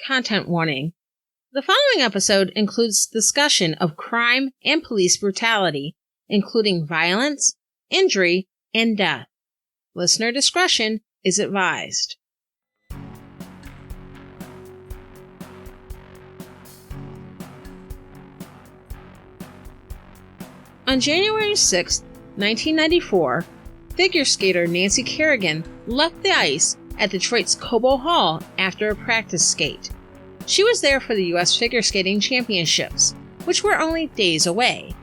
Content warning. The following episode includes discussion of crime and police brutality, including violence, injury, and death. Listener discretion is advised. On January 6, 1994, figure skater Nancy Kerrigan left the ice at Detroit's Cobo Hall after a practice skate. She was there for the U.S. Figure Skating Championships, which were only days away.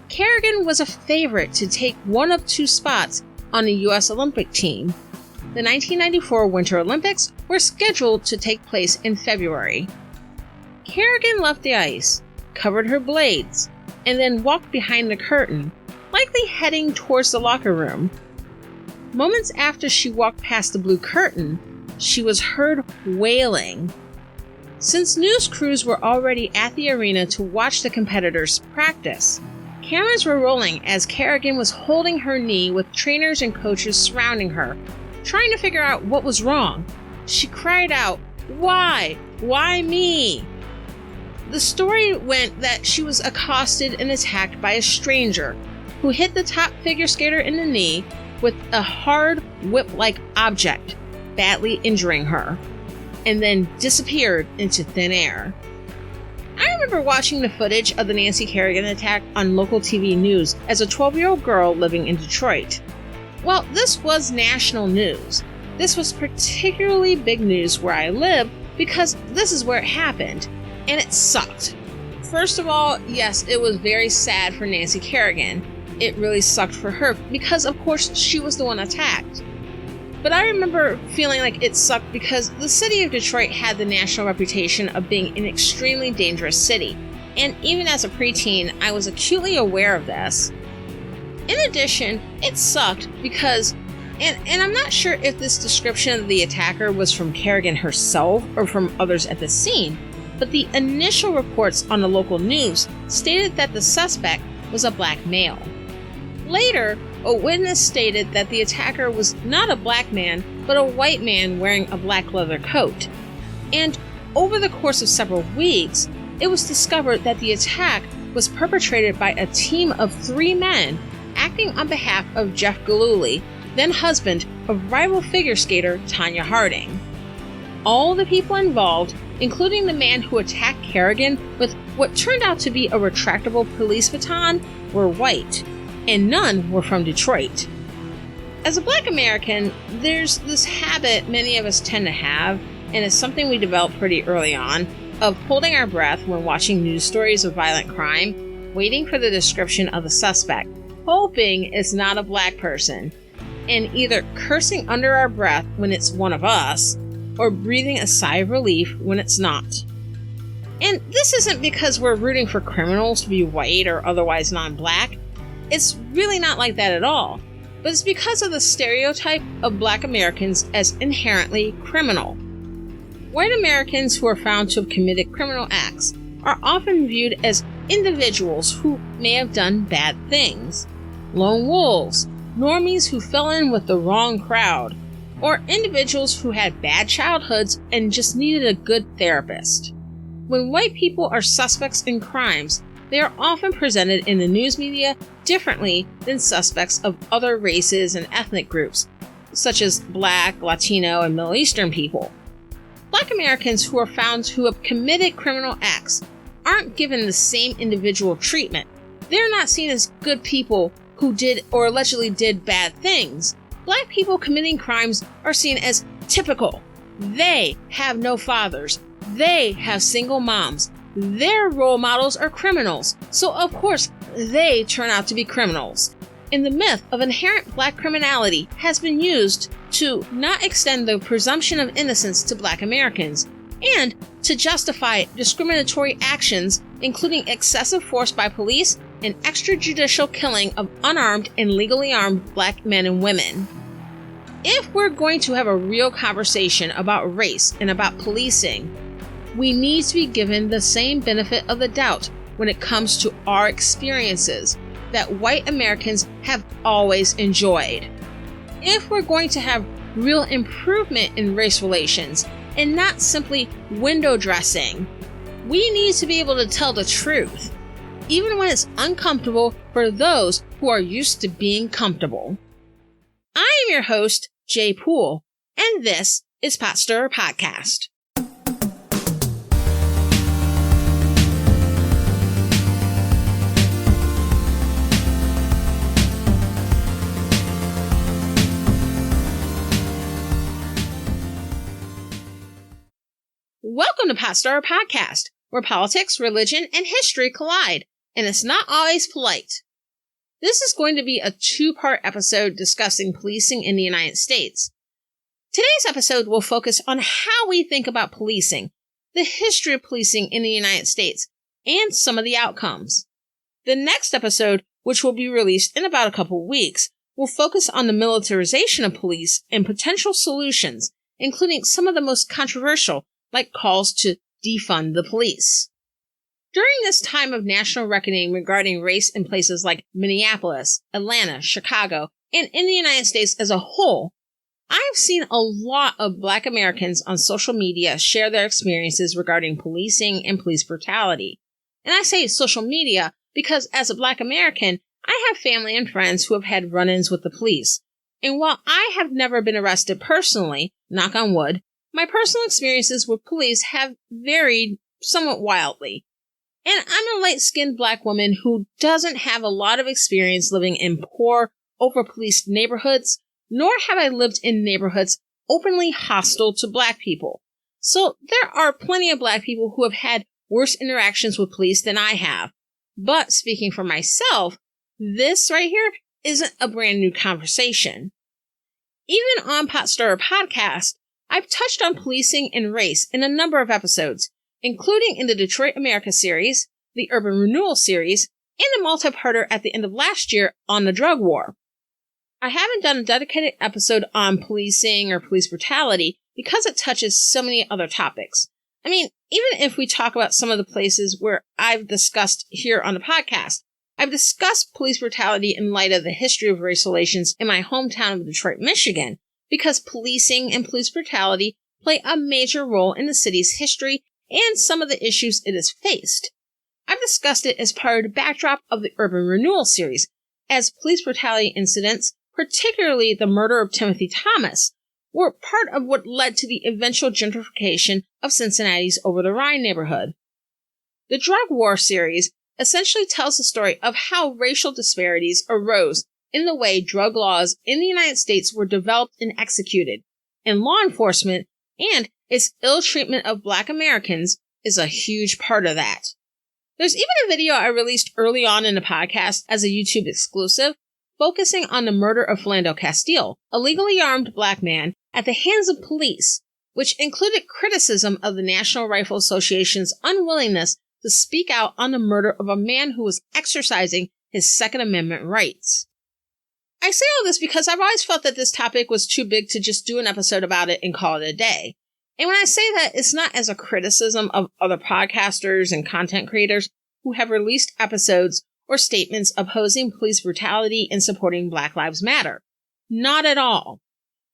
Kerrigan was a favorite to take one of two spots on the U.S. Olympic team. The 1994 Winter Olympics were scheduled to take place in February. Kerrigan left the ice, covered her blades, and then walked behind the curtain, likely heading towards the locker room. Moments after she walked past the blue curtain, she was heard wailing. Since news crews were already at the arena to watch the competitors practice, cameras were rolling as Kerrigan was holding her knee with trainers and coaches surrounding her, trying to figure out what was wrong. She cried out, "Why? Why me?" The story went that she was accosted and attacked by a stranger who hit the top figure skater in the knee with a hard whip-like object, badly injuring her, and then disappeared into thin air. I remember watching the footage of the Nancy Kerrigan attack on local TV news as a 12-year-old girl living in Detroit. Well, this was national news. This was particularly big news where I live because this is where it happened, and it sucked. First of all, yes, it was very sad for Nancy Kerrigan. It really sucked for her because, of course, she was the one attacked. But I remember feeling like it sucked because the city of Detroit had the national reputation of being an extremely dangerous city, and even as a preteen, I was acutely aware of this. In addition, it sucked because, and I'm not sure if this description of the attacker was from Kerrigan herself or from others at the scene, but the initial reports on the local news stated that the suspect was a black male. Later, a witness stated that the attacker was not a black man, but a white man wearing a black leather coat. And over the course of several weeks, it was discovered that the attack was perpetrated by a team of 3 men acting on behalf of Jeff Gillooly, then husband of rival figure skater Tanya Harding. All the people involved, including the man who attacked Kerrigan with what turned out to be a retractable police baton, were white, and none were from Detroit. As a black American, there's this habit many of us tend to have, and it's something we developed pretty early on, of holding our breath when watching news stories of violent crime, waiting for the description of the suspect, hoping it's not a black person, and either cursing under our breath when it's one of us, or breathing a sigh of relief when it's not. And this isn't because we're rooting for criminals to be white or otherwise non-black. It's really not like that at all, but it's because of the stereotype of black Americans as inherently criminal. White Americans who are found to have committed criminal acts are often viewed as individuals who may have done bad things, lone wolves, normies who fell in with the wrong crowd, or individuals who had bad childhoods and just needed a good therapist. When white people are suspects in crimes, they are often presented in the news media differently than suspects of other races and ethnic groups, such as Black, Latino, and Middle Eastern people. Black Americans who are found to have committed criminal acts aren't given the same individual treatment. They're not seen as good people who did or allegedly did bad things. Black people committing crimes are seen as typical. They have no fathers. They have single moms. Their role models are criminals, so of course they turn out to be criminals. And the myth of inherent black criminality has been used to not extend the presumption of innocence to black Americans, and to justify discriminatory actions, including excessive force by police and extrajudicial killing of unarmed and legally armed black men and women. If we're going to have a real conversation about race and about policing, we need to be given the same benefit of the doubt when it comes to our experiences that white Americans have always enjoyed. If we're going to have real improvement in race relations and not simply window dressing. We need to be able to tell the truth, even when it's uncomfortable for those who are used to being comfortable. I am your host, Jaye Poole, and this is Pot Stirrer Podcast. Welcome to Pot Stirrer Podcast, where politics, religion, and history collide, and it's not always polite. This is going to be a two-part episode discussing policing in the United States. Today's episode will focus on how we think about policing, the history of policing in the United States, and some of the outcomes. The next episode, which will be released in about a couple weeks, will focus on the militarization of police and potential solutions, including some of the most controversial, like calls to defund the police. During this time of national reckoning regarding race in places like Minneapolis, Atlanta, Chicago, and in the United States as a whole, I have seen a lot of Black Americans on social media share their experiences regarding policing and police brutality. And I say social media because as a Black American, I have family and friends who have had run-ins with the police. And while I have never been arrested personally, knock on wood, my personal experiences with police have varied somewhat wildly. And I'm a light-skinned Black woman who doesn't have a lot of experience living in poor, over-policed neighborhoods, nor have I lived in neighborhoods openly hostile to Black people. So there are plenty of Black people who have had worse interactions with police than I have. But speaking for myself, this right here isn't a brand new conversation. Even on Pot Stirrer Podcast, I've touched on policing and race in a number of episodes, including in the Detroit America series, the Urban Renewal series, and a multi-parter at the end of last year on the drug war. I haven't done a dedicated episode on policing or police brutality because it touches so many other topics. I mean, even if we talk about some of the places where I've discussed here on the podcast, I've discussed police brutality in light of the history of race relations in my hometown of Detroit, Michigan, because policing and police brutality play a major role in the city's history and some of the issues it has faced. I've discussed it as part of the backdrop of the Urban Renewal series, as police brutality incidents, particularly the murder of Timothy Thomas, were part of what led to the eventual gentrification of Cincinnati's over-the-Rhine neighborhood. The Drug War series essentially tells the story of how racial disparities arose in the way drug laws in the United States were developed and executed, and law enforcement and its ill treatment of Black Americans is a huge part of that. There's even a video I released early on in the podcast as a YouTube exclusive, focusing on the murder of Philando Castile, a legally armed Black man, at the hands of police, which included criticism of the National Rifle Association's unwillingness to speak out on the murder of a man who was exercising his Second Amendment rights. I say all this because I've always felt that this topic was too big to just do an episode about it and call it a day. And when I say that, it's not as a criticism of other podcasters and content creators who have released episodes or statements opposing police brutality and supporting Black Lives Matter. Not at all.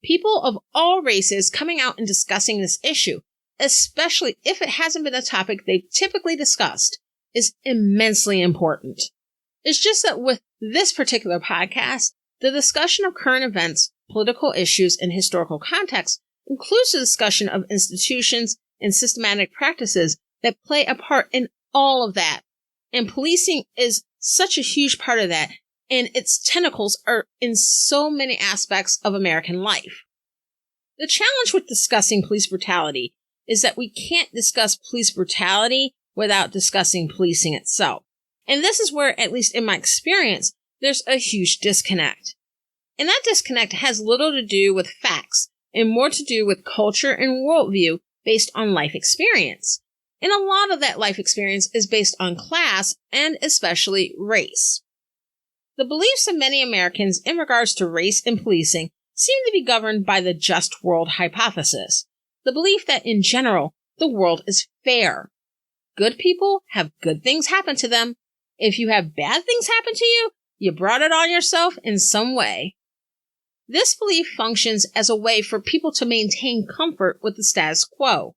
People of all races coming out and discussing this issue, especially if it hasn't been a topic they've typically discussed, is immensely important. It's just that with this particular podcast, the discussion of current events, political issues, and historical context includes the discussion of institutions and systematic practices that play a part in all of that. And policing is such a huge part of that, and its tentacles are in so many aspects of American life. The challenge with discussing police brutality is that we can't discuss police brutality without discussing policing itself. And this is where, at least in my experience, there's a huge disconnect. And that disconnect has little to do with facts and more to do with culture and worldview based on life experience. And a lot of that life experience is based on class and especially race. The beliefs of many Americans in regards to race and policing seem to be governed by the just world hypothesis, the belief that in general, the world is fair. Good people have good things happen to them. If you have bad things happen to you, you brought it on yourself in some way. This belief functions as a way for people to maintain comfort with the status quo.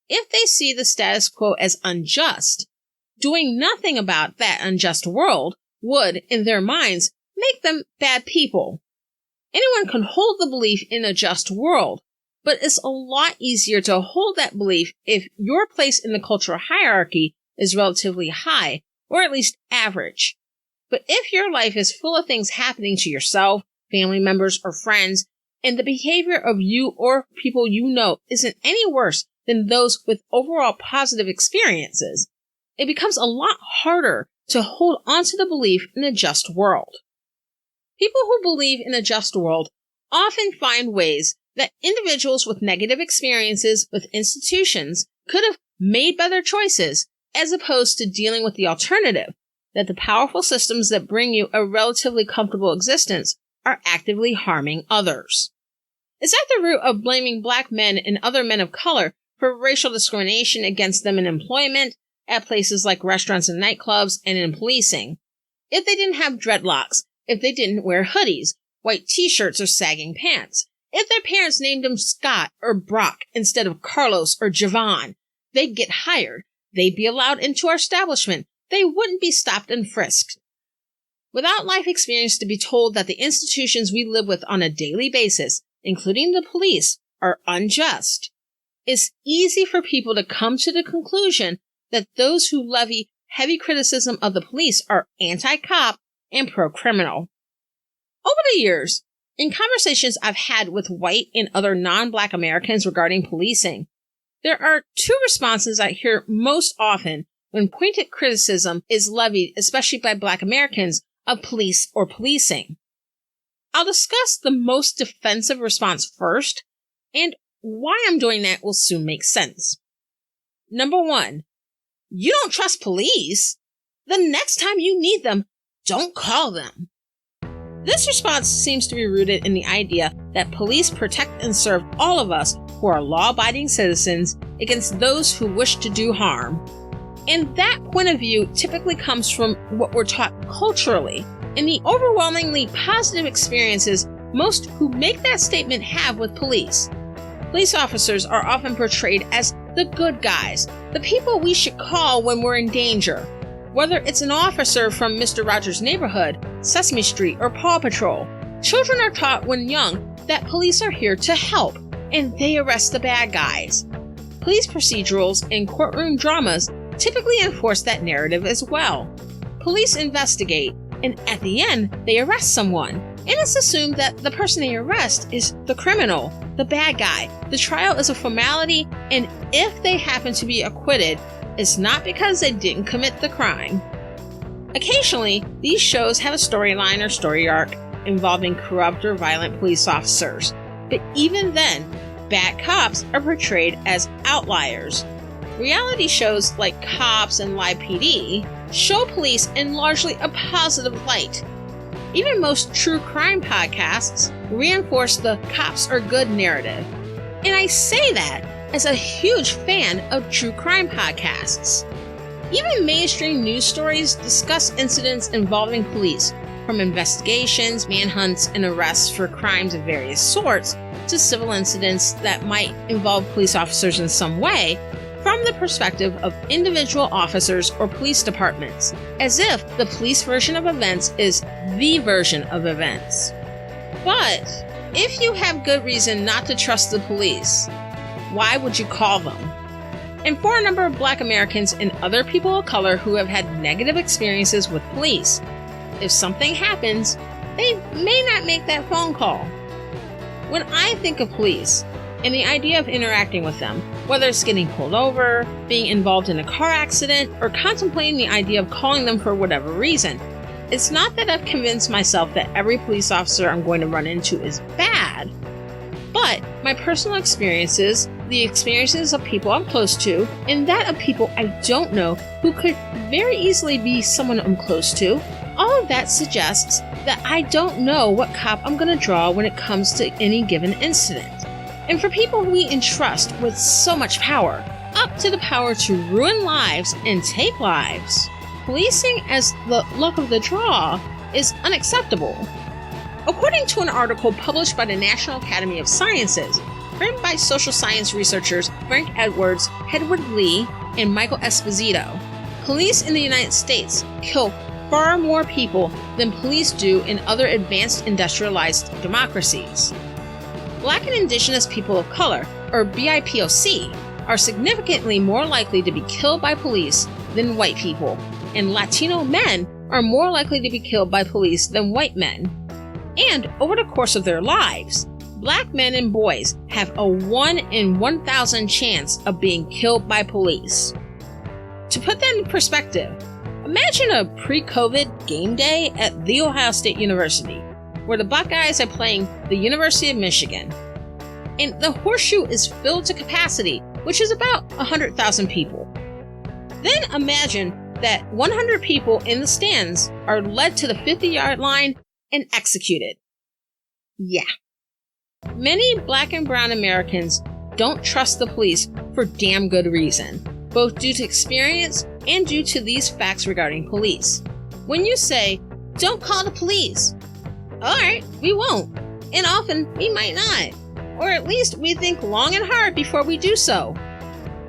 If they see the status quo as unjust, doing nothing about that unjust world would, in their minds, make them bad people. Anyone can hold the belief in a just world, but it's a lot easier to hold that belief if your place in the cultural hierarchy is relatively high, or at least average. But if your life is full of things happening to yourself, family members, or friends, and the behavior of you or people you know isn't any worse than those with overall positive experiences, it becomes a lot harder to hold onto the belief in a just world. People who believe in a just world often find ways that individuals with negative experiences with institutions could have made better choices, as opposed to dealing with the alternative, that the powerful systems that bring you a relatively comfortable existence are actively harming others. It's at the root of blaming Black men and other men of color for racial discrimination against them in employment, at places like restaurants and nightclubs, and in policing. If they didn't have dreadlocks, if they didn't wear hoodies, white t-shirts, or sagging pants, if their parents named them Scott or Brock instead of Carlos or Javon, they'd get hired, they'd be allowed into our establishment, they wouldn't be stopped and frisked. Without life experience to be told that the institutions we live with on a daily basis, including the police, are unjust, it's easy for people to come to the conclusion that those who levy heavy criticism of the police are anti-cop and pro-criminal. Over the years, in conversations I've had with white and other non-Black Americans regarding policing, there are two responses I hear most often when pointed criticism is levied, especially by Black Americans, of police or policing. I'll discuss the most defensive response first, and why I'm doing that will soon make sense. Number one, you don't trust police? The next time you need them, don't call them. This response seems to be rooted in the idea that police protect and serve all of us who are law-abiding citizens against those who wish to do harm. And that point of view typically comes from what we're taught culturally and the overwhelmingly positive experiences most who make that statement have with police. Police officers are often portrayed as the good guys, the people we should call when we're in danger. Whether it's an officer from Mr. Rogers' Neighborhood, Sesame Street, or Paw Patrol, children are taught when young that police are here to help, and they arrest the bad guys. Police procedurals and courtroom dramas typically enforce that narrative as well. Police investigate, and at the end, they arrest someone, and it's assumed that the person they arrest is the criminal, the bad guy. The trial is a formality, and if they happen to be acquitted, it's not because they didn't commit the crime. Occasionally, these shows have a storyline or story arc involving corrupt or violent police officers, but even then, bad cops are portrayed as outliers. Reality shows like Cops and Live PD show police in largely a positive light. Even most true crime podcasts reinforce the cops are good narrative. And I say that as a huge fan of true crime podcasts. Even mainstream news stories discuss incidents involving police, from investigations, manhunts, and arrests for crimes of various sorts, to civil incidents that might involve police officers in some way, from the perspective of individual officers or police departments, as if the police version of events is the version of events. But if you have good reason not to trust the police, why would you call them? And for a number of Black Americans and other people of color who have had negative experiences with police, if something happens, they may not make that phone call. When I think of police and the idea of interacting with them, whether it's getting pulled over, being involved in a car accident, or contemplating the idea of calling them for whatever reason, it's not that I've convinced myself that every police officer I'm going to run into is bad, but my personal experiences, the experiences of people I'm close to, and that of people I don't know who could very easily be someone I'm close to, all of that suggests that I don't know what cop I'm going to draw when it comes to any given incident. And for people we entrust with so much power, up to the power to ruin lives and take lives, policing as the luck of the draw is unacceptable. According to an article published by the National Academy of Sciences, written by social science researchers Frank Edwards, Hedwig Lee, and Michael Esposito, police in the United States kill far more people than police do in other advanced industrialized democracies. Black and Indigenous people of color, or BIPOC, are significantly more likely to be killed by police than white people, and Latino men are more likely to be killed by police than white men. And over the course of their lives, Black men and boys have a 1 in 1,000 chance of being killed by police. To put that in perspective, imagine a pre-COVID game day at The Ohio State University, where the Buckeyes are playing the University of Michigan. And the horseshoe is filled to capacity, which is about 100,000 people. Then imagine that 100 people in the stands are led to the 50-yard line and executed. Yeah. Many Black and brown Americans don't trust the police for damn good reason, both due to experience and due to these facts regarding police. When you say, "Don't call the police," alright, we won't, and often we might not, or at least we think long and hard before we do so.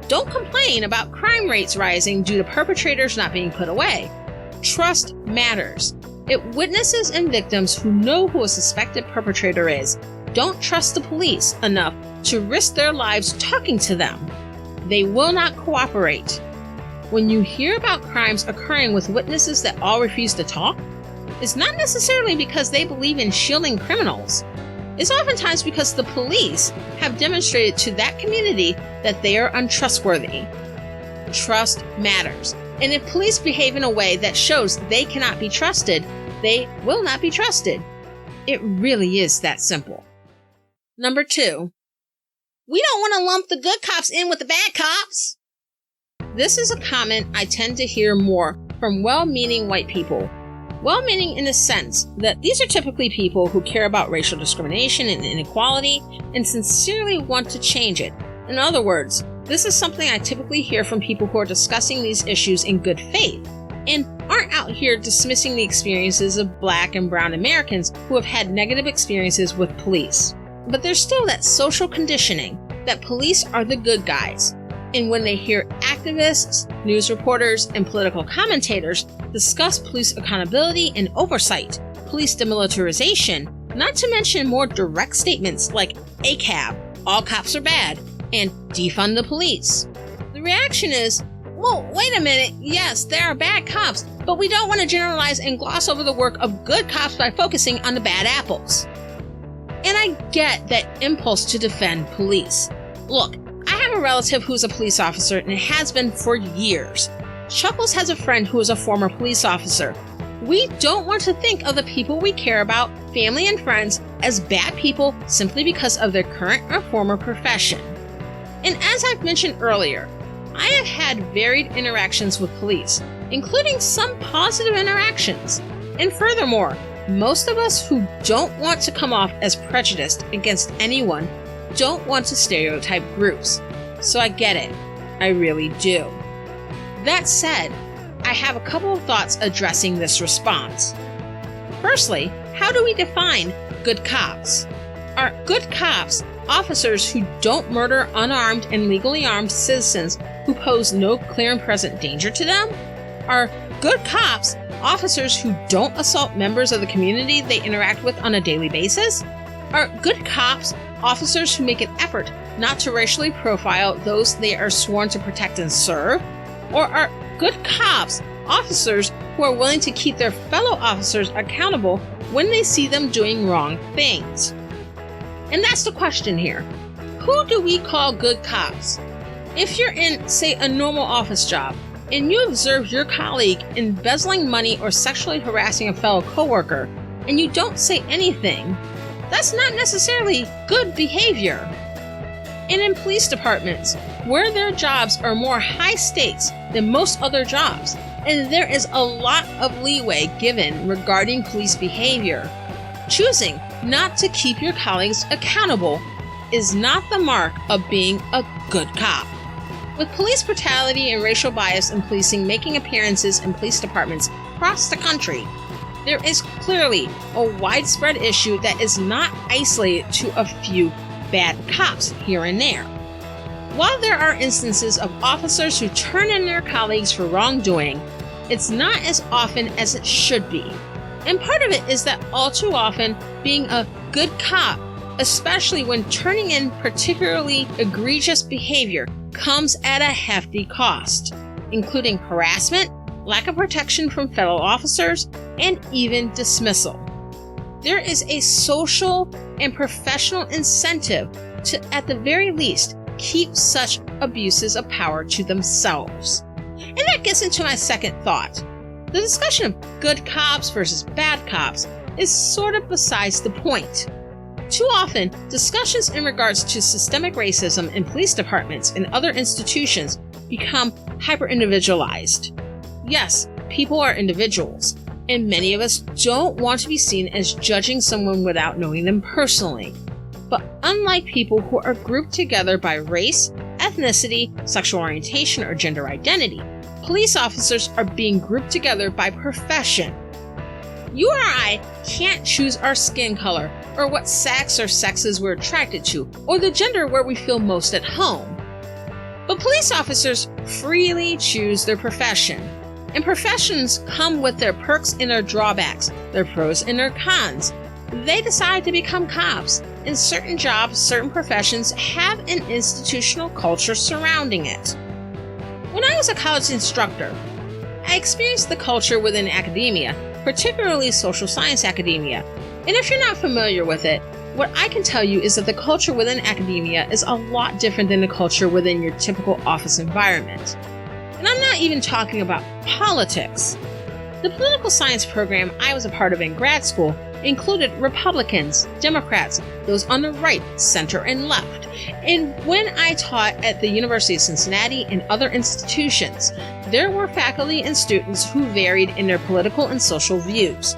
Don't complain about crime rates rising due to perpetrators not being put away. Trust matters. If witnesses and victims who know who a suspected perpetrator is don't trust the police enough to risk their lives talking to them, they will not cooperate. When you hear about crimes occurring with witnesses that all refuse to talk, it's not necessarily because they believe in shielding criminals. It's oftentimes because the police have demonstrated to that community that they are untrustworthy. Trust matters. And if police behave in a way that shows they cannot be trusted, they will not be trusted. It really is that simple. Number 2. We don't want to lump the good cops in with the bad cops. This is a comment I tend to hear more from well-meaning white people. Well-meaning in the sense that these are typically people who care about racial discrimination and inequality and sincerely want to change it. In other words, this is something I typically hear from people who are discussing these issues in good faith and aren't out here dismissing the experiences of Black and brown Americans who have had negative experiences with police. But there's still that social conditioning that police are the good guys. And when they hear activists, news reporters, and political commentators discuss police accountability and oversight, police demilitarization, not to mention more direct statements like ACAB, all cops are bad, and defund the police, the reaction is, well, wait a minute, yes, there are bad cops, but we don't want to generalize and gloss over the work of good cops by focusing on the bad apples. And I get that impulse to defend police. Look, I have a relative who's a police officer and has been for years. Chuckles has a friend who is a former police officer. We don't want to think of the people we care about, family and friends, as bad people simply because of their current or former profession. And as I've mentioned earlier, I have had varied interactions with police, including some positive interactions. And furthermore, most of us who don't want to come off as prejudiced against anyone don't want to stereotype groups. So I get it. I really do. That said, I have a couple of thoughts addressing this response. Firstly, how do we define good cops? Are good cops officers who don't murder unarmed and legally armed citizens who pose no clear and present danger to them? Are good cops officers who don't assault members of the community they interact with on a daily basis? Are good cops officers who make an effort not to racially profile those they are sworn to protect and serve? Or are good cops officers who are willing to keep their fellow officers accountable when they see them doing wrong things? And that's the question here. Who do we call good cops? If you're in, say, a normal office job, and you observe your colleague embezzling money or sexually harassing a fellow coworker, and you don't say anything, that's not necessarily good behavior. And in police departments, where their jobs are more high stakes than most other jobs, and there is a lot of leeway given regarding police behavior, choosing not to keep your colleagues accountable is not the mark of being a good cop. With police brutality and racial bias in policing making appearances in police departments across the country, there is clearly a widespread issue that is not isolated to a few bad cops here and there. While there are instances of officers who turn in their colleagues for wrongdoing, it's not as often as it should be. And part of it is that all too often, being a good cop, especially when turning in particularly egregious behavior, comes at a hefty cost, including harassment, lack of protection from fellow officers, and even dismissal. There is a social and professional incentive to, at the very least, keep such abuses of power to themselves. And that gets into my second thought. The discussion of good cops versus bad cops is sort of besides the point. Too often, discussions in regards to systemic racism in police departments and other institutions become hyper-individualized. Yes, people are individuals, and many of us don't want to be seen as judging someone without knowing them personally. But unlike people who are grouped together by race, ethnicity, sexual orientation, or gender identity, police officers are being grouped together by profession. You or I can't choose our skin color, or what sex or sexes we're attracted to, or the gender where we feel most at home. But police officers freely choose their profession. And professions come with their perks and their drawbacks, their pros and their cons. They decide to become cops, and certain jobs, certain professions have an institutional culture surrounding it. When I was a college instructor, I experienced the culture within academia, particularly social science academia. And if you're not familiar with it, what I can tell you is that the culture within academia is a lot different than the culture within your typical office environment. And I'm not even talking about politics. The political science program I was a part of in grad school included Republicans, Democrats, those on the right, center, and left. And when I taught at the University of Cincinnati and other institutions, there were faculty and students who varied in their political and social views.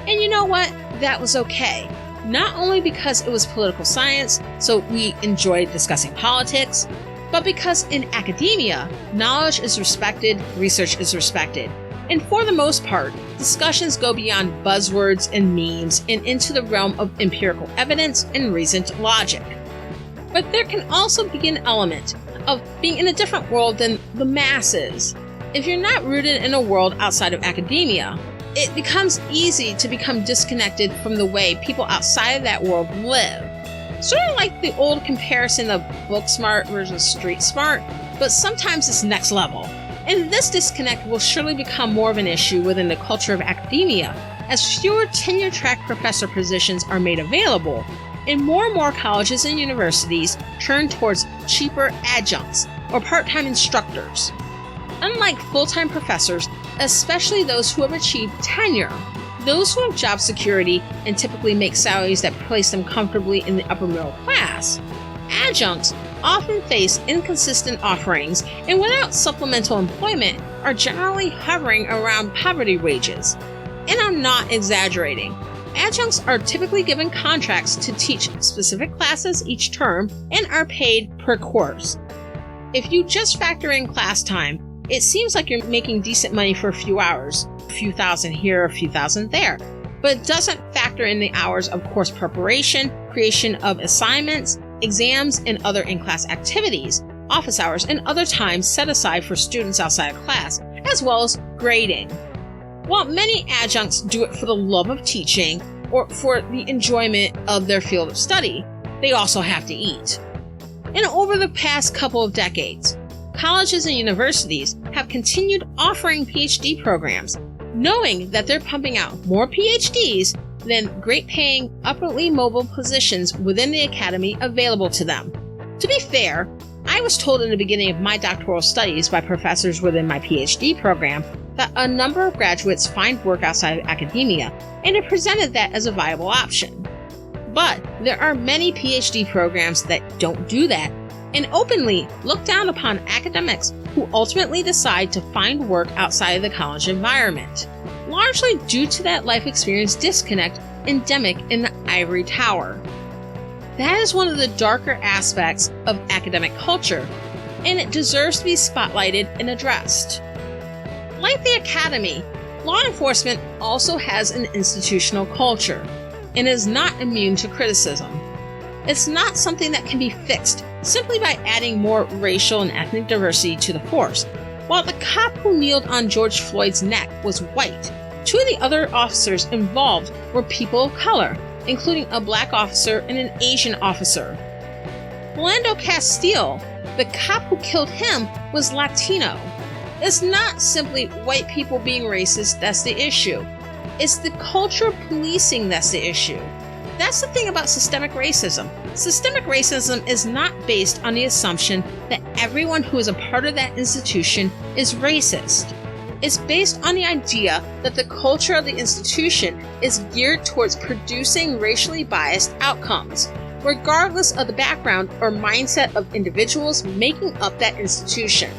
And you know what? That was okay. Not only because it was political science, so we enjoyed discussing politics, but because in academia, knowledge is respected, research is respected. And for the most part, discussions go beyond buzzwords and memes and into the realm of empirical evidence and reasoned logic. But there can also be an element of being in a different world than the masses. If you're not rooted in a world outside of academia, it becomes easy to become disconnected from the way people outside of that world live. Sort of like the old comparison of book smart versus street smart, but sometimes it's next level. And this disconnect will surely become more of an issue within the culture of academia as fewer tenure-track professor positions are made available, and more colleges and universities turn towards cheaper adjuncts or part-time instructors. Unlike full-time professors, especially those who have achieved tenure, those who have job security and typically make salaries that place them comfortably in the upper middle class, adjuncts often face inconsistent offerings and without supplemental employment are generally hovering around poverty wages. And I'm not exaggerating. Adjuncts are typically given contracts to teach specific classes each term and are paid per course. If you just factor in class time, it seems like you're making decent money for a few hours, a few thousand here, a few thousand there. But it doesn't factor in the hours of course preparation, creation of assignments, exams, and other in-class activities, office hours, and other times set aside for students outside of class, as well as grading. While many adjuncts do it for the love of teaching or for the enjoyment of their field of study, they also have to eat. And over the past couple of decades, colleges and universities have continued offering PhD programs, knowing that they're pumping out more PhDs than great-paying, upwardly mobile positions within the academy available to them. To be fair, I was told in the beginning of my doctoral studies by professors within my PhD program that a number of graduates find work outside of academia, and it presented that as a viable option. But there are many PhD programs that don't do that, and openly look down upon academics who ultimately decide to find work outside of the college environment, largely due to that life experience disconnect endemic in the ivory tower. That is one of the darker aspects of academic culture, and it deserves to be spotlighted and addressed. Like the academy, Law enforcement also has an institutional culture and is not immune to criticism. It's not something that can be fixed simply by adding more racial and ethnic diversity to the force. While the cop who kneeled on George Floyd's neck was white, two of the other officers involved were people of color, including a black officer and an Asian officer. Philando Castile, the cop who killed him, was Latino. It's not simply white people being racist that's the issue. It's the culture of policing that's the issue. That's the thing about systemic racism. Systemic racism is not based on the assumption that everyone who is a part of that institution is racist. It's based on the idea that the culture of the institution is geared towards producing racially biased outcomes, regardless of the background or mindset of individuals making up that institution.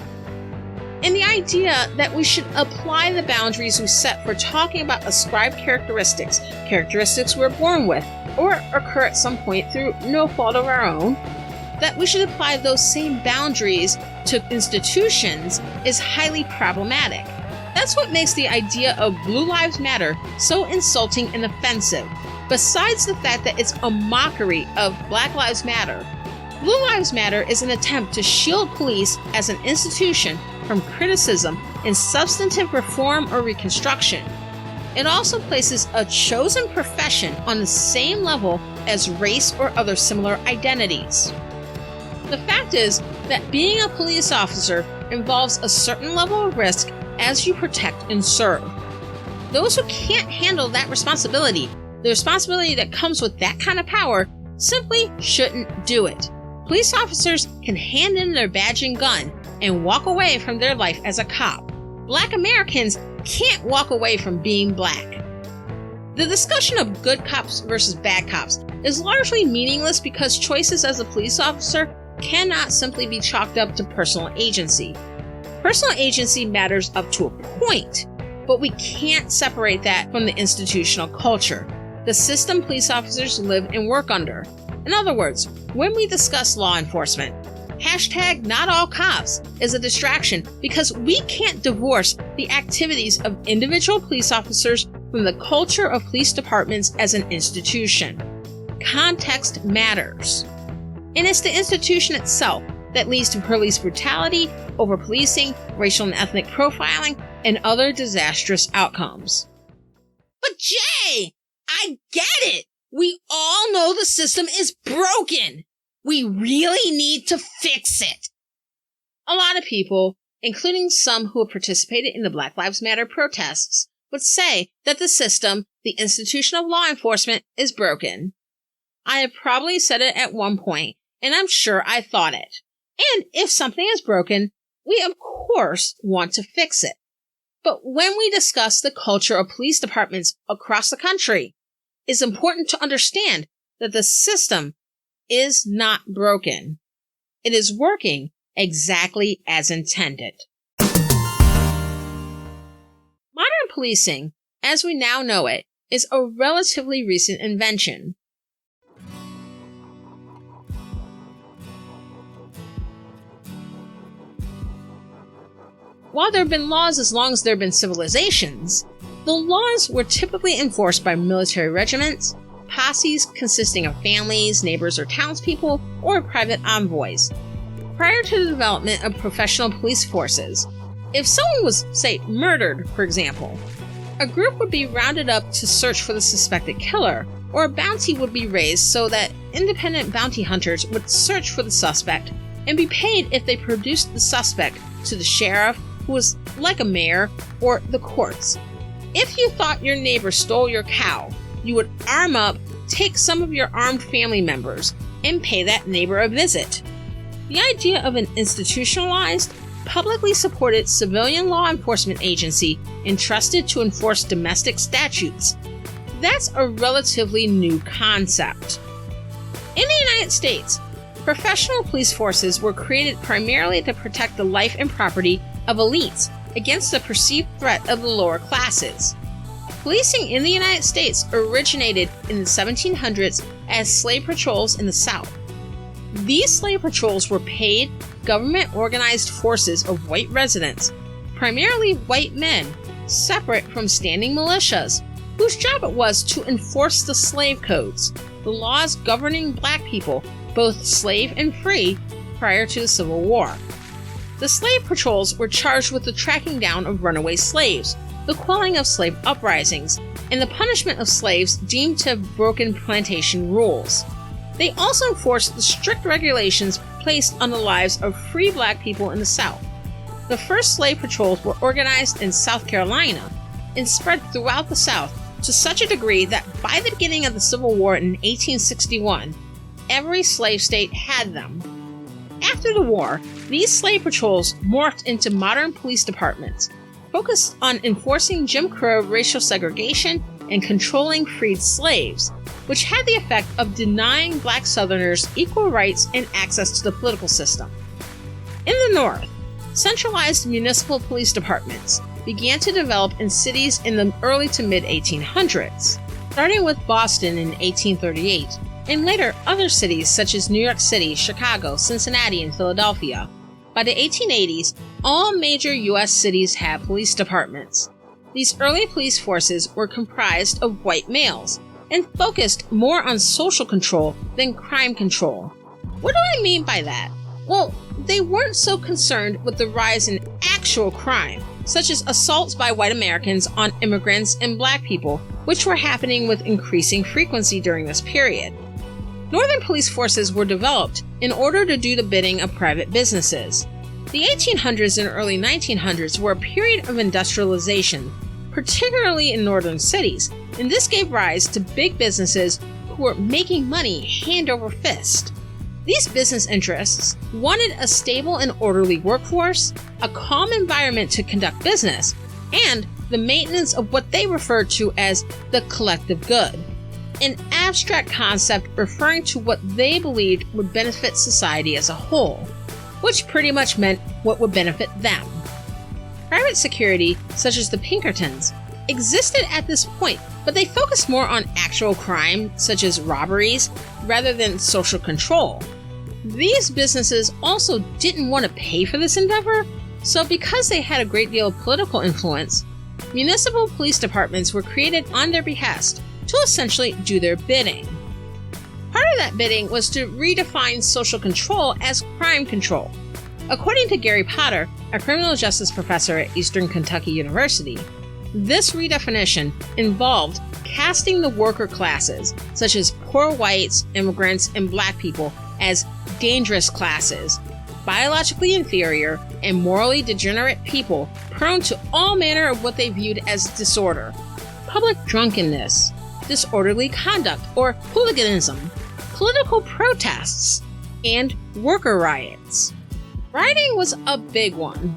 And the idea that we should apply the boundaries we set for talking about ascribed characteristics we're born with, or occur at some point through no fault of our own, that we should apply those same boundaries to institutions is highly problematic. That's what makes the idea of Blue Lives Matter so insulting and offensive. Besides the fact that it's a mockery of Black Lives Matter, Blue Lives Matter is an attempt to shield police as an institution from criticism in substantive reform or reconstruction. It also places a chosen profession on the same level as race or other similar identities. The fact is that being a police officer involves a certain level of risk as you protect and serve. Those who can't handle that responsibility, the responsibility that comes with that kind of power, simply shouldn't do it. Police officers can hand in their badge and gun and walk away from their life as a cop. Black Americans can't walk away from being black. The discussion of good cops versus bad cops is largely meaningless because choices as a police officer cannot simply be chalked up to personal agency. Personal agency matters up to a point, but we can't separate that from the institutional culture, the system police officers live and work under. In other words, when we discuss law enforcement, #NotAllCops is a distraction because we can't divorce the activities of individual police officers from the culture of police departments as an institution. Context matters. And it's the institution itself that leads to police brutality, over-policing, racial and ethnic profiling, and other disastrous outcomes. But Jay, I get it! We all know the system is broken! We really need to fix it. A lot of people, including some who have participated in the Black Lives Matter protests, would say that the system, the institution of law enforcement, is broken. I have probably said it at one point, and I'm sure I thought it. And if something is broken, we of course want to fix it. But when we discuss the culture of police departments across the country, it's important to understand that the system is not broken. It is working exactly as intended. Modern policing, as we now know it, is a relatively recent invention. While there have been laws as long as there have been civilizations, the laws were typically enforced by military regiments, posses consisting of families, neighbors, or townspeople, or private envoys. Prior to the development of professional police forces, if someone was, say, murdered, for example, a group would be rounded up to search for the suspected killer, or a bounty would be raised so that independent bounty hunters would search for the suspect and be paid if they produced the suspect to the sheriff, who was like a mayor, or the courts. If you thought your neighbor stole your cow, you would arm up, take some of your armed family members, and pay that neighbor a visit. The idea of an institutionalized, publicly supported civilian law enforcement agency entrusted to enforce domestic statutes, that's a relatively new concept. In the United States, professional police forces were created primarily to protect the life and property of elites against the perceived threat of the lower classes. Policing in the United States originated in the 1700s as slave patrols in the South. These slave patrols were paid, government-organized forces of white residents, primarily white men, separate from standing militias, whose job it was to enforce the slave codes, the laws governing black people, both slave and free, prior to the Civil War. The slave patrols were charged with the tracking down of runaway slaves, the quelling of slave uprisings, and the punishment of slaves deemed to have broken plantation rules. They also enforced the strict regulations placed on the lives of free black people in the South. The first slave patrols were organized in South Carolina and spread throughout the South to such a degree that by the beginning of the Civil War in 1861, every slave state had them. After the war, these slave patrols morphed into modern police departments, focused on enforcing Jim Crow racial segregation and controlling freed slaves, which had the effect of denying black Southerners equal rights and access to the political system. In the North, centralized municipal police departments began to develop in cities in the early to mid-1800s, starting with Boston in 1838, and later other cities such as New York City, Chicago, Cincinnati, and Philadelphia. By the 1880s, all major U.S. cities had police departments. These early police forces were comprised of white males and focused more on social control than crime control. What do I mean by that? Well, they weren't so concerned with the rise in actual crime, such as assaults by white Americans on immigrants and black people, which were happening with increasing frequency during this period. Northern police forces were developed in order to do the bidding of private businesses. The 1800s and early 1900s were a period of industrialization, particularly in northern cities, and this gave rise to big businesses who were making money hand over fist. These business interests wanted a stable and orderly workforce, a calm environment to conduct business, and the maintenance of what they referred to as the collective good, an abstract concept referring to what they believed would benefit society as a whole, which pretty much meant what would benefit them. Private security, such as the Pinkertons, existed at this point, but they focused more on actual crime, such as robberies, rather than social control. These businesses also didn't want to pay for this endeavor, so because they had a great deal of political influence, municipal police departments were created on their behest to essentially do their bidding. Part of that bidding was to redefine social control as crime control. According to Gary Potter, a criminal justice professor at Eastern Kentucky University, this redefinition involved casting the worker classes, such as poor whites, immigrants, and black people, as dangerous classes, biologically inferior, and morally degenerate people prone to all manner of what they viewed as disorder, public drunkenness, disorderly conduct or hooliganism, political protests, and worker riots. Rioting was a big one.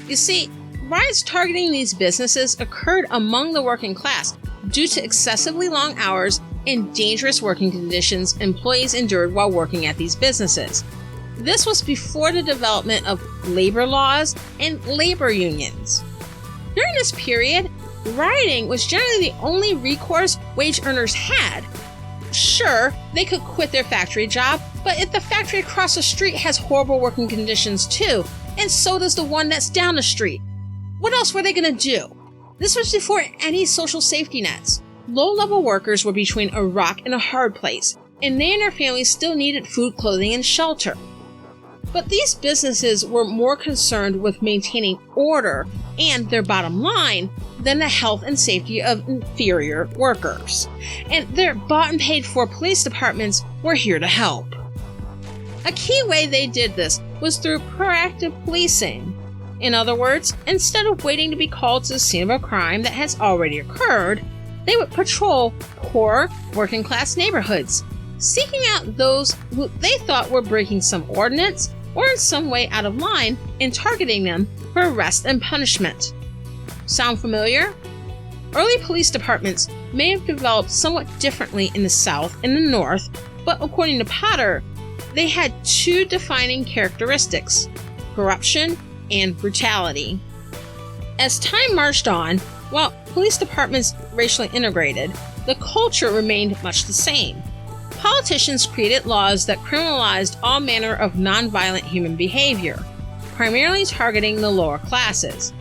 You see, riots targeting these businesses occurred among the working class due to excessively long hours and dangerous working conditions employees endured while working at these businesses. This was before the development of labor laws and labor unions. During this period, rioting was generally the only recourse wage earners had. Sure, they could quit their factory job, but if the factory across the street has horrible working conditions too, and so does the one that's down the street, what else were they going to do? This was before any social safety nets. Low-level workers were between a rock and a hard place, and they and their families still needed food, clothing, and shelter. But these businesses were more concerned with maintaining order and their bottom line than the health and safety of inferior workers. And their bought and paid for police departments were here to help. A key way they did this was through proactive policing. In other words, instead of waiting to be called to the scene of a crime that has already occurred, they would patrol poor, working-class neighborhoods, seeking out those who they thought were breaking some ordinance or in some way out of line and targeting them for arrest and punishment. Sound familiar? Early police departments may have developed somewhat differently in the South and the North, but according to Potter, they had two defining characteristics: corruption and brutality. As time marched on, while police departments racially integrated, the culture remained much the same. Politicians created laws that criminalized all manner of nonviolent human behavior, primarily targeting the lower classes.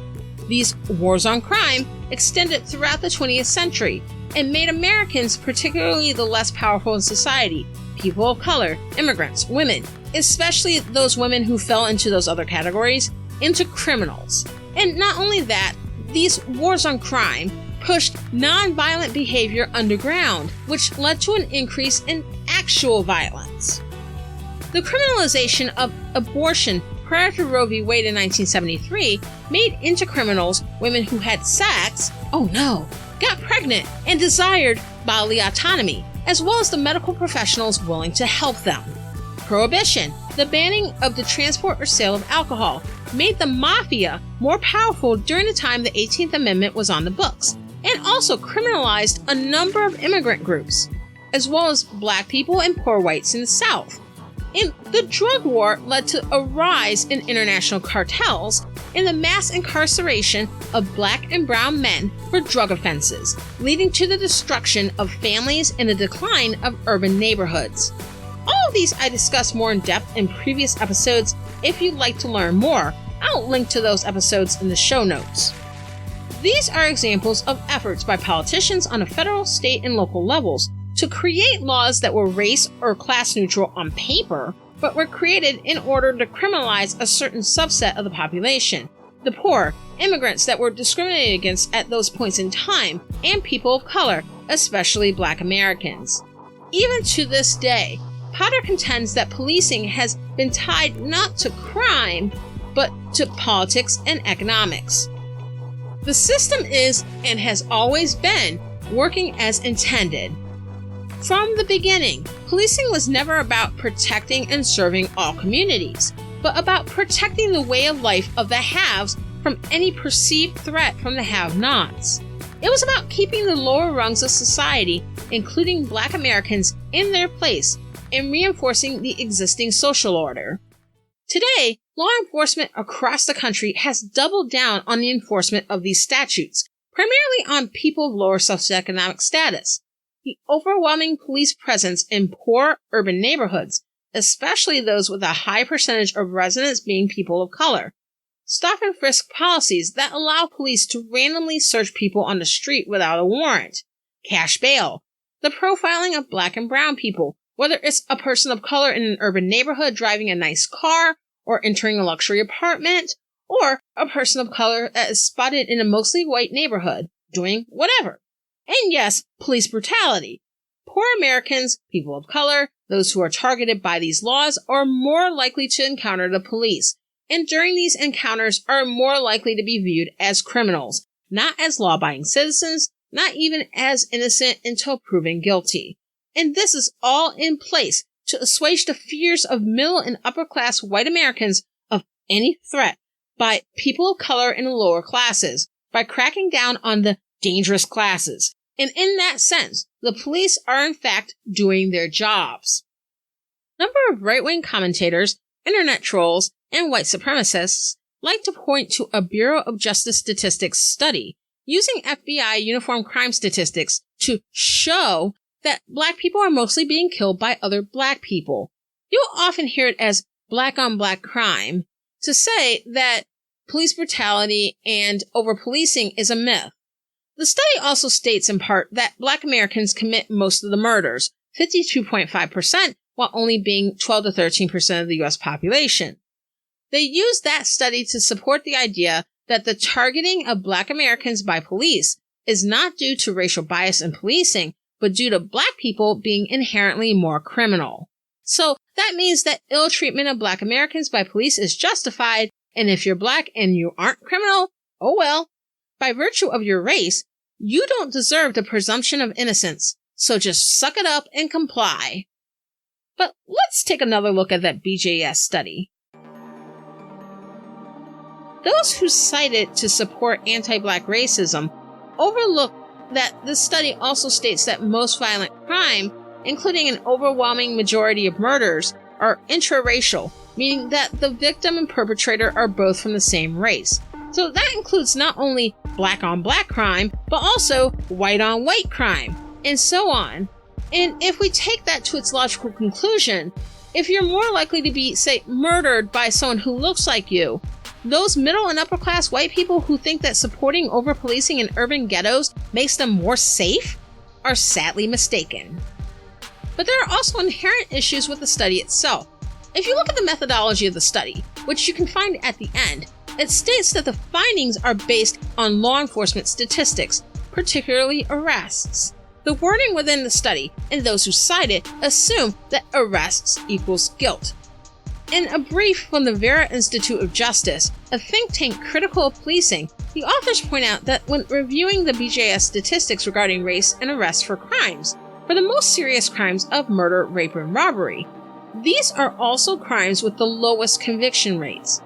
These wars on crime extended throughout the 20th century and made Americans, particularly the less powerful in society, people of color, immigrants, women, especially those women who fell into those other categories, into criminals. And not only that, these wars on crime pushed non-violent behavior underground, which led to an increase in actual violence. The criminalization of abortion prior to Roe v. Wade in 1973 made into criminals women who had sex, got pregnant, and desired bodily autonomy, as well as the medical professionals willing to help them. Prohibition, the banning of the transport or sale of alcohol, made the mafia more powerful during the time the 18th Amendment was on the books, and also criminalized a number of immigrant groups, as well as black people and poor whites in the South. And the drug war led to a rise in international cartels and the mass incarceration of black and brown men for drug offenses, leading to the destruction of families and the decline of urban neighborhoods. All of these I discussed more in depth in previous episodes. If you'd like to learn more, I'll link to those episodes in the show notes. These are examples of efforts by politicians on a federal, state, and local levels to create laws that were race or class neutral on paper, but were created in order to criminalize a certain subset of the population, the poor, immigrants that were discriminated against at those points in time, and people of color, especially Black Americans. Even to this day, Potter contends that policing has been tied not to crime, but to politics and economics. The system is, and has always been, working as intended. From the beginning, policing was never about protecting and serving all communities, but about protecting the way of life of the haves from any perceived threat from the have-nots. It was about keeping the lower rungs of society, including Black Americans, in their place and reinforcing the existing social order. Today, law enforcement across the country has doubled down on the enforcement of these statutes, primarily on people of lower socioeconomic status. The overwhelming police presence in poor urban neighborhoods, especially those with a high percentage of residents being people of color. Stop and frisk policies that allow police to randomly search people on the street without a warrant. Cash bail. The profiling of Black and brown people, whether it's a person of color in an urban neighborhood driving a nice car or entering a luxury apartment, or a person of color that is spotted in a mostly white neighborhood doing whatever. And yes, police brutality. Poor Americans, people of color, those who are targeted by these laws are more likely to encounter the police, and during these encounters are more likely to be viewed as criminals, not as law-abiding citizens, not even as innocent until proven guilty. And this is all in place to assuage the fears of middle and upper-class white Americans of any threat by people of color in the lower classes, by cracking down on the dangerous classes. And in that sense, the police are in fact doing their jobs. A number of right-wing commentators, internet trolls, and white supremacists like to point to a Bureau of Justice Statistics study using FBI uniform crime statistics to show that Black people are mostly being killed by other Black people. You'll often hear it as Black on Black crime to say that police brutality and over-policing is a myth. The study also states in part that Black Americans commit most of the murders, 52.5%, while only being 12 to 13% of the U.S. population. They use that study to support the idea that the targeting of Black Americans by police is not due to racial bias in policing, but due to Black people being inherently more criminal. So that means that ill treatment of Black Americans by police is justified, and if you're Black and you aren't criminal, oh well. By virtue of your race, you don't deserve the presumption of innocence, so just suck it up and comply. But let's take another look at that BJS study. Those who cite it to support anti-Black racism overlook that this study also states that most violent crime, including an overwhelming majority of murders, are intraracial, meaning that the victim and perpetrator are both from the same race. So that includes not only Black on Black crime, but also white on white crime, and so on. And if we take that to its logical conclusion, if you're more likely to be, say, murdered by someone who looks like you, those middle and upper class white people who think that supporting over-policing in urban ghettos makes them more safe are sadly mistaken. But there are also inherent issues with the study itself. If you look at the methodology of the study, which you can find at the end, it states that the findings are based on law enforcement statistics, particularly arrests. The wording within the study and those who cite it assume that arrests equals guilt. In a brief from the Vera Institute of Justice, a think tank critical of policing, the authors point out that when reviewing the BJS statistics regarding race and arrests for crimes, for the most serious crimes of murder, rape, and robbery, these are also crimes with the lowest conviction rates.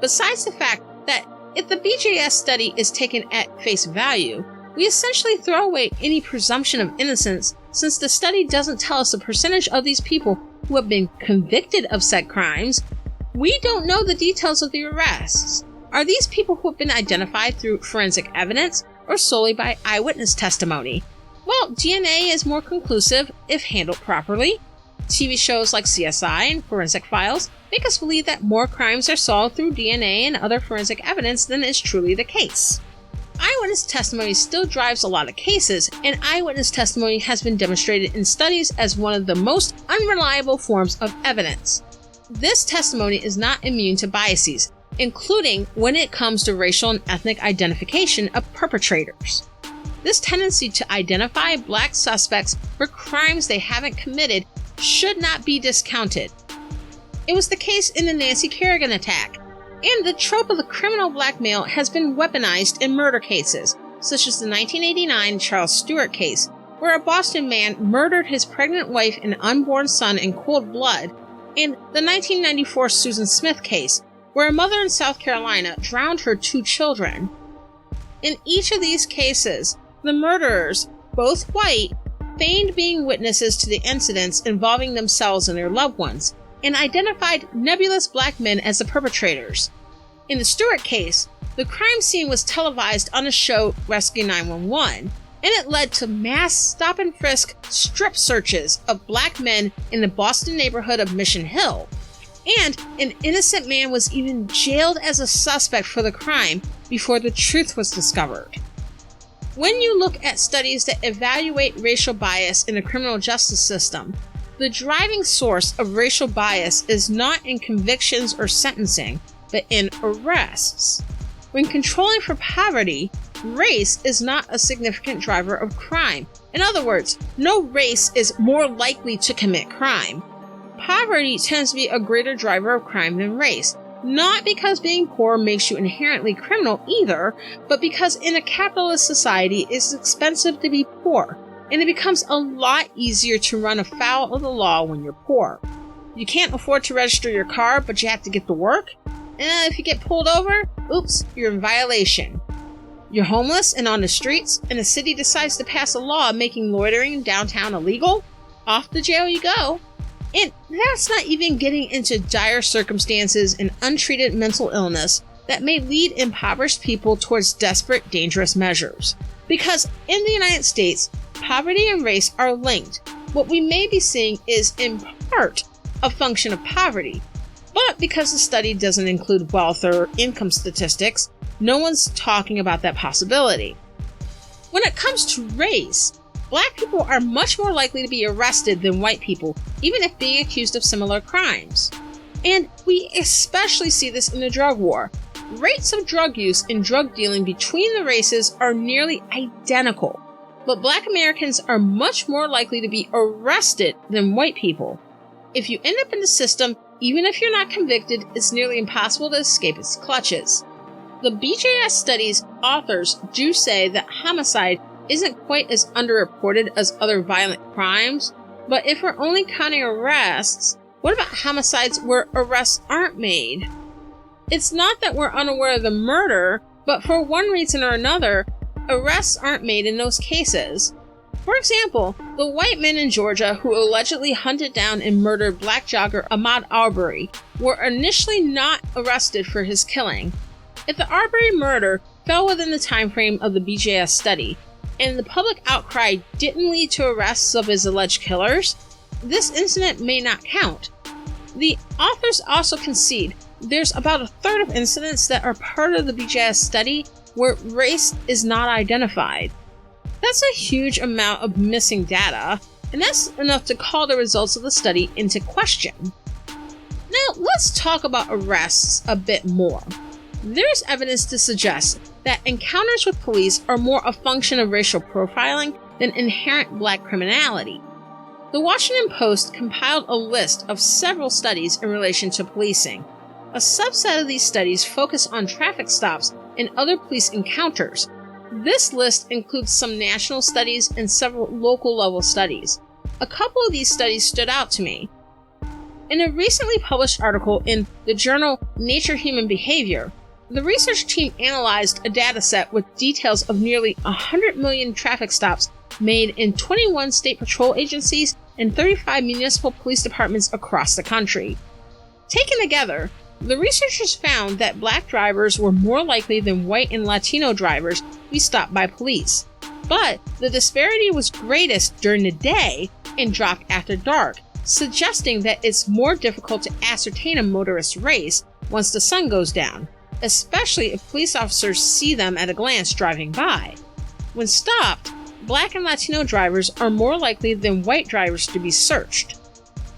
Besides the fact that if the BJS study is taken at face value, we essentially throw away any presumption of innocence since the study doesn't tell us the percentage of these people who have been convicted of said crimes. We don't know the details of the arrests. Are these people who have been identified through forensic evidence or solely by eyewitness testimony? Well, DNA is more conclusive if handled properly. TV shows like CSI and Forensic Files make us believe that more crimes are solved through DNA and other forensic evidence than is truly the case. Eyewitness testimony still drives a lot of cases, and eyewitness testimony has been demonstrated in studies as one of the most unreliable forms of evidence. This testimony is not immune to biases, including when it comes to racial and ethnic identification of perpetrators. This tendency to identify black suspects for crimes they haven't committed should not be discounted. It was the case in the Nancy Kerrigan attack, and the trope of the criminal black male has been weaponized in murder cases, such as the 1989 Charles Stewart case, where a Boston man murdered his pregnant wife and unborn son in cold blood, and the 1994 Susan Smith case, where a mother in South Carolina drowned her 2 children. In each of these cases, the murderers, both white, feigned being witnesses to the incidents involving themselves and their loved ones, and identified nebulous black men as the perpetrators. In the Stewart case, the crime scene was televised on the show Rescue 911, and it led to mass stop-and-frisk strip searches of black men in the Boston neighborhood of Mission Hill, and an innocent man was even jailed as a suspect for the crime before the truth was discovered. When you look at studies that evaluate racial bias in the criminal justice system, the driving source of racial bias is not in convictions or sentencing, but in arrests. When controlling for poverty, race is not a significant driver of crime. In other words, no race is more likely to commit crime. Poverty tends to be a greater driver of crime than race, not because being poor makes you inherently criminal either, but because in a capitalist society it's expensive to be poor, and it becomes a lot easier to run afoul of the law when you're poor. You can't afford to register your car, but you have to get to work? If you get pulled over, oops, you're in violation. You're homeless and on the streets, and the city decides to pass a law making loitering downtown illegal? Off to jail you go. And that's not even getting into dire circumstances and untreated mental illness that may lead impoverished people towards desperate, dangerous measures. Because in the United States, poverty and race are linked. What we may be seeing is, in part, a function of poverty. But because the study doesn't include wealth or income statistics, no one's talking about that possibility. When it comes to race, black people are much more likely to be arrested than white people, even if being accused of similar crimes. And we especially see this in the drug war. Rates of drug use and drug dealing between the races are nearly identical, but black Americans are much more likely to be arrested than white people. If you end up in the system, even if you're not convicted, it's nearly impossible to escape its clutches. The BJS study's authors do say that homicide isn't quite as underreported as other violent crimes, but if we're only counting arrests, what about homicides where arrests aren't made? It's not that we're unaware of the murder, but for one reason or another, arrests aren't made in those cases. For example, the white men in Georgia who allegedly hunted down and murdered black jogger Ahmaud Arbery were initially not arrested for his killing. If the Arbery murder fell within the time frame of the BJS study, and the public outcry didn't lead to arrests of his alleged killers, this incident may not count. The authors also concede there's about a third of incidents that are part of the BJS study where race is not identified. That's a huge amount of missing data, and that's enough to call the results of the study into question. Now, let's talk about arrests a bit more. There's evidence to suggest that encounters with police are more a function of racial profiling than inherent black criminality. The Washington Post compiled a list of several studies in relation to policing. A subset of these studies focus on traffic stops and other police encounters. This list includes some national studies and several local-level studies. A couple of these studies stood out to me. In a recently published article in the journal Nature Human Behavior, the research team analyzed a dataset with details of nearly 100 million traffic stops made in 21 state patrol agencies and 35 municipal police departments across the country. Taken together, the researchers found that black drivers were more likely than white and Latino drivers to be stopped by police. But the disparity was greatest during the day and dropped after dark, suggesting that it's more difficult to ascertain a motorist's race once the sun goes down, especially if police officers see them at a glance driving by. When stopped, black and Latino drivers are more likely than white drivers to be searched.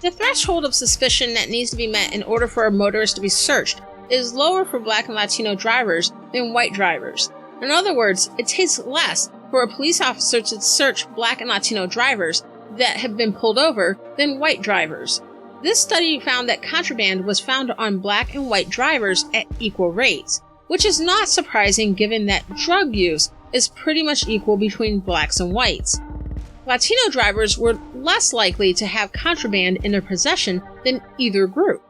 The threshold of suspicion that needs to be met in order for a motorist to be searched is lower for black and Latino drivers than white drivers. In other words, it takes less for a police officer to search black and Latino drivers that have been pulled over than white drivers. This study found that contraband was found on black and white drivers at equal rates, which is not surprising given that drug use is pretty much equal between blacks and whites. Latino drivers were less likely to have contraband in their possession than either group.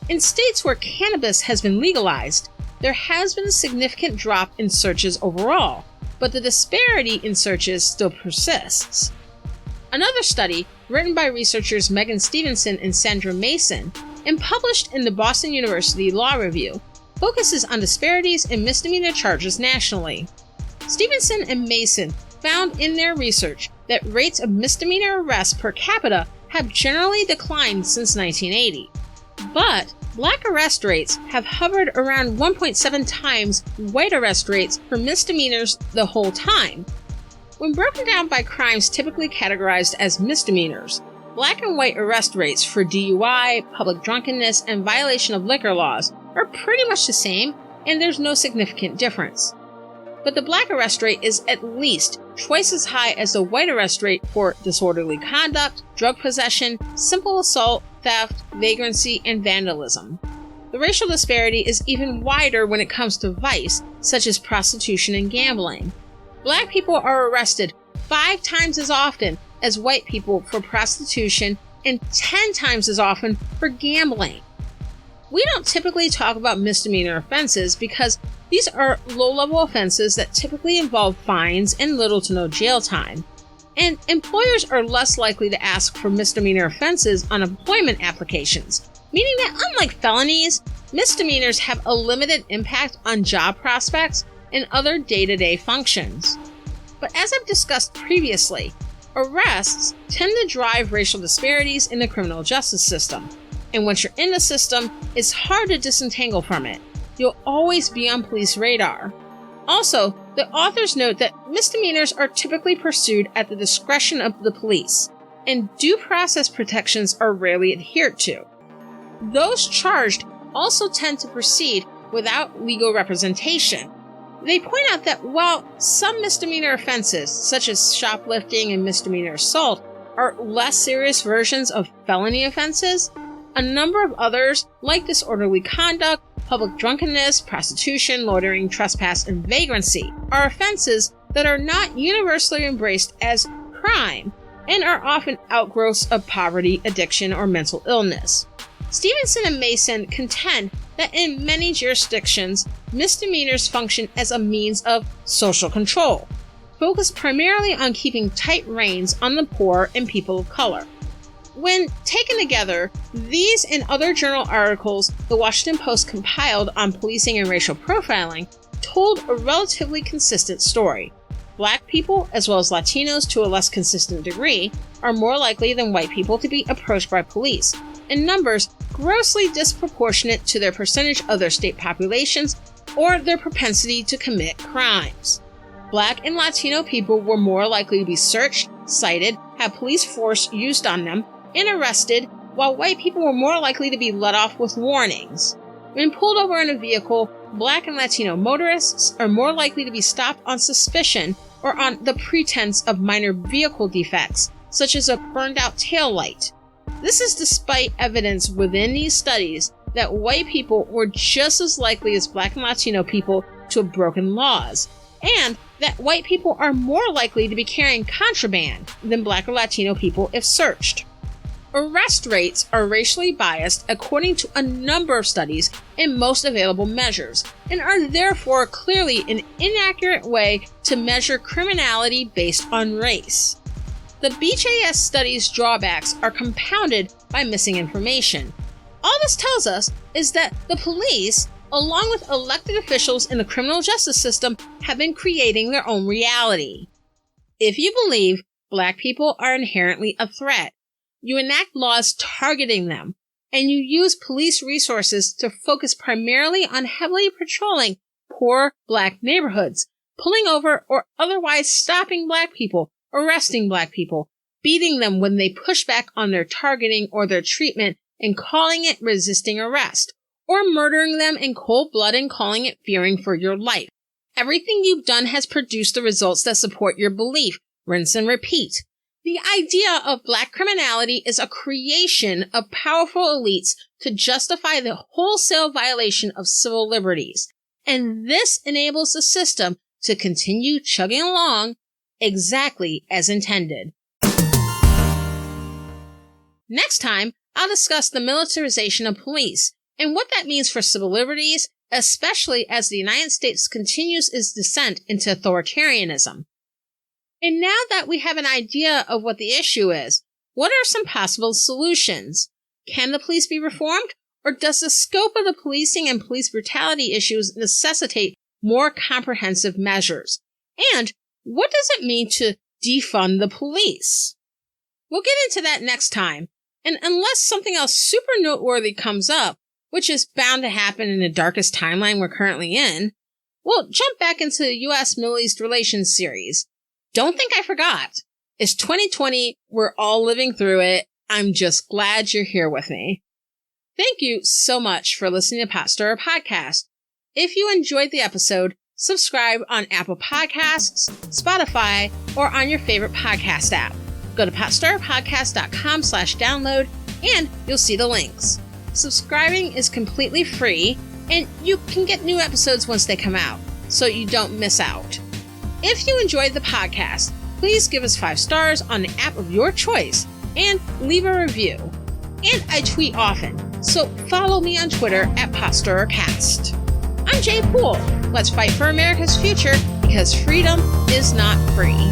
In states where cannabis has been legalized, there has been a significant drop in searches overall, but the disparity in searches still persists. Another study, written by researchers Megan Stevenson and Sandra Mason, and published in the Boston University Law Review, focuses on disparities in misdemeanor charges nationally. Stevenson and Mason found in their research that rates of misdemeanor arrests per capita have generally declined since 1980. But black arrest rates have hovered around 1.7 times white arrest rates for misdemeanors the whole time. When broken down by crimes typically categorized as misdemeanors, black and white arrest rates for DUI, public drunkenness, and violation of liquor laws are pretty much the same, and there's no significant difference. But the black arrest rate is at least twice as high as the white arrest rate for disorderly conduct, drug possession, simple assault, theft, vagrancy, and vandalism. The racial disparity is even wider when it comes to vice, such as prostitution and gambling. Black people are arrested 5 times as often as white people for prostitution and 10 times as often for gambling. We don't typically talk about misdemeanor offenses because these are low-level offenses that typically involve fines and little to no jail time. And employers are less likely to ask for misdemeanor offenses on employment applications, meaning that unlike felonies, misdemeanors have a limited impact on job prospects and other day-to-day functions. But as I've discussed previously, arrests tend to drive racial disparities in the criminal justice system. And once you're in the system, it's hard to disentangle from it. You'll always be on police radar. Also, the authors note that misdemeanors are typically pursued at the discretion of the police, and due process protections are rarely adhered to. Those charged also tend to proceed without legal representation. They point out that while some misdemeanor offenses, such as shoplifting and misdemeanor assault, are less serious versions of felony offenses, a number of others, like disorderly conduct, public drunkenness, prostitution, loitering, trespass, and vagrancy, are offenses that are not universally embraced as crime and are often outgrowths of poverty, addiction, or mental illness. Stevenson and Mason contend that in many jurisdictions, misdemeanors function as a means of social control, focused primarily on keeping tight reins on the poor and people of color. When taken together, these and other journal articles the Washington Post compiled on policing and racial profiling told a relatively consistent story. Black people, as well as Latinos to a less consistent degree, are more likely than white people to be approached by police, in numbers grossly disproportionate to their percentage of their state populations or their propensity to commit crimes. Black and Latino people were more likely to be searched, cited, have police force used on them, and arrested, while white people were more likely to be let off with warnings. When pulled over in a vehicle, Black and Latino motorists are more likely to be stopped on suspicion or on the pretense of minor vehicle defects, such as a burned-out taillight. This is despite evidence within these studies that white people were just as likely as Black and Latino people to have broken laws, and that white people are more likely to be carrying contraband than Black or Latino people if searched. Arrest rates are racially biased according to a number of studies and most available measures, and are therefore clearly an inaccurate way to measure criminality based on race. The BJS study's drawbacks are compounded by missing information. All this tells us is that the police, along with elected officials in the criminal justice system, have been creating their own reality. If you believe Black people are inherently a threat, you enact laws targeting them, and you use police resources to focus primarily on heavily patrolling poor Black neighborhoods, pulling over or otherwise stopping Black people, arresting Black people, beating them when they push back on their targeting or their treatment and calling it resisting arrest, or murdering them in cold blood and calling it fearing for your life. Everything you've done has produced the results that support your belief. Rinse and repeat. The idea of Black criminality is a creation of powerful elites to justify the wholesale violation of civil liberties, and this enables the system to continue chugging along exactly as intended. Next time, I'll discuss the militarization of police and what that means for civil liberties, especially as the United States continues its descent into authoritarianism. And now that we have an idea of what the issue is, what are some possible solutions? Can the police be reformed, or does the scope of the policing and police brutality issues necessitate more comprehensive measures? And what does it mean to defund the police? We'll get into that next time, and unless something else super noteworthy comes up, which is bound to happen in the darkest timeline we're currently in, we'll jump back into the U.S.-Middle East Relations series. Don't think I forgot. It's 2020. We're all living through it. I'm just glad you're here with me. Thank you so much for listening to Pot Stirrer Podcast. If you enjoyed the episode, subscribe on Apple Podcasts, Spotify, or on your favorite podcast app. Go to potstirrerpodcast.com/download and you'll see the links. Subscribing is completely free and you can get new episodes once they come out, so you don't miss out. If you enjoyed the podcast, please give us 5 stars on the app of your choice and leave a review. And I tweet often, so follow me on Twitter at PotStirrerCast. I'm Jaye Poole. Let's fight for America's future because freedom is not free.